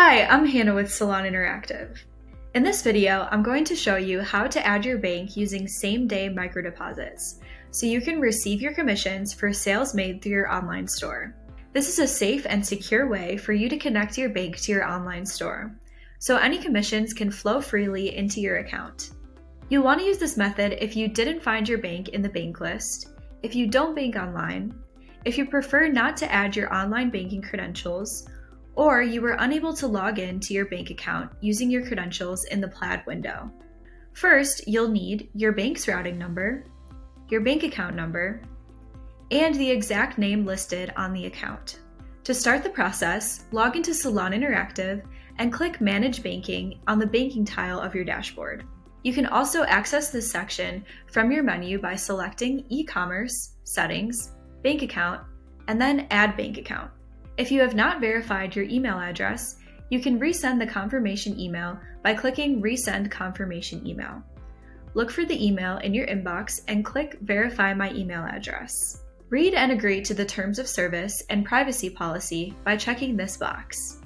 Hi, I'm Hannah with Salon Interactive. In this video, I'm going to show you how to add your bank using same-day microdeposits, so you can receive your commissions for sales made through your online store. This is a safe and secure way for you to connect your bank to your online store, so any commissions can flow freely into your account. You'll want to use this method if you didn't find your bank in the bank list, if you don't bank online, if you prefer not to add your online banking credentials, or you were unable to log in to your bank account using your credentials in the Plaid window. First, you'll need your bank's routing number, your bank account number, and the exact name listed on the account. To start the process, log into Salon Interactive and click Manage Banking on the banking tile of your dashboard. You can also access this section from your menu by selecting E-commerce, Settings, Bank Account, and then Add Bank Account. If you have not verified your email address, you can resend the confirmation email by clicking Resend Confirmation Email. Look for the email in your inbox and click Verify My Email Address. Read and agree to the Terms of Service and Privacy Policy by checking this box.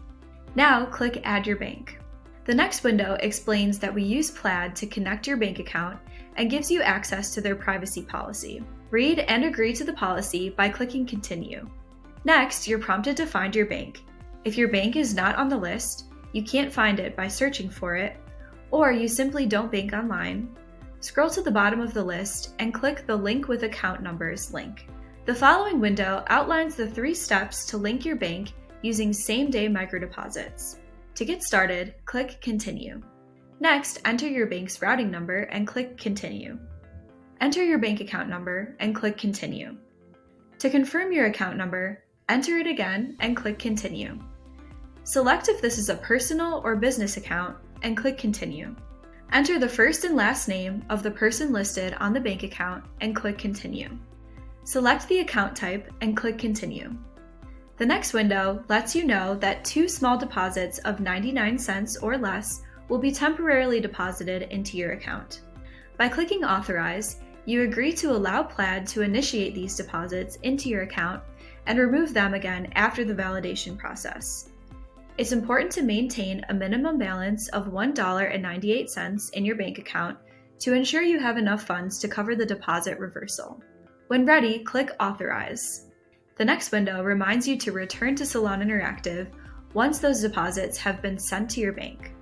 Now click Add Your Bank. The next window explains that we use Plaid to connect your bank account and gives you access to their privacy policy. Read and agree to the policy by clicking Continue. Next, you're prompted to find your bank. If your bank is not on the list, you can't find it by searching for it, or you simply don't bank online, scroll to the bottom of the list and click the Link with Account Numbers link. The following window outlines the 3 steps to link your bank using same-day microdeposits. To get started, click Continue. Next, enter your bank's routing number and click Continue. Enter your bank account number and click Continue. To confirm your account number, enter it again and click Continue. Select if this is a personal or business account and click Continue. Enter the first and last name of the person listed on the bank account and click Continue. Select the account type and click Continue. The next window lets you know that 2 small deposits of 99 cents or less will be temporarily deposited into your account. By clicking Authorize, you agree to allow Plaid to initiate these deposits into your account and remove them again after the validation process. It's important to maintain a minimum balance of $1.98 in your bank account to ensure you have enough funds to cover the deposit reversal. When ready, click Authorize. The next window reminds you to return to Salon Interactive once those deposits have been sent to your bank.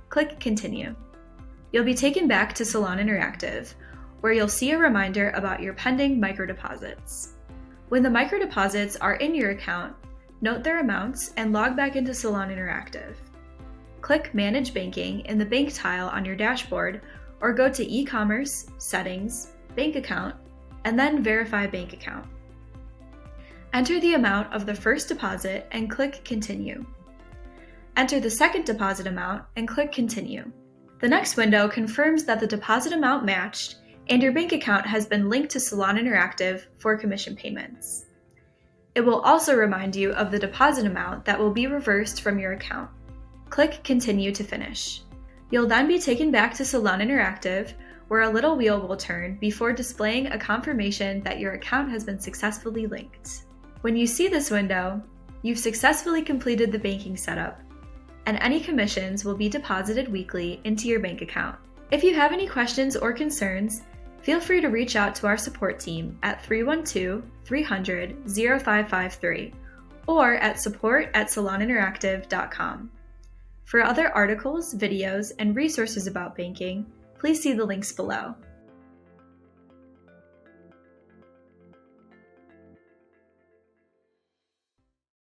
Click Continue. You'll be taken back to Salon Interactive, where you'll see a reminder about your pending microdeposits. When the microdeposits are in your account, note their amounts and log back into Salon Interactive. Click Manage Banking in the bank tile on your dashboard or go to E-commerce, Settings, Bank Account, and then Verify Bank Account. Enter the amount of the first deposit and click Continue. Enter the second deposit amount and click Continue. The next window confirms that the deposit amount matched and your bank account has been linked to Salon Interactive for commission payments. It will also remind you of the deposit amount that will be reversed from your account. Click Continue to finish. You'll then be taken back to Salon Interactive, where a little wheel will turn before displaying a confirmation that your account has been successfully linked. When you see this window, you've successfully completed the banking setup, and any commissions will be deposited weekly into your bank account. If you have any questions or concerns, feel free to reach out to our support team at 312-300-0553 or at support@saloninteractive.com. For other articles, videos, and resources about banking, please see the links below.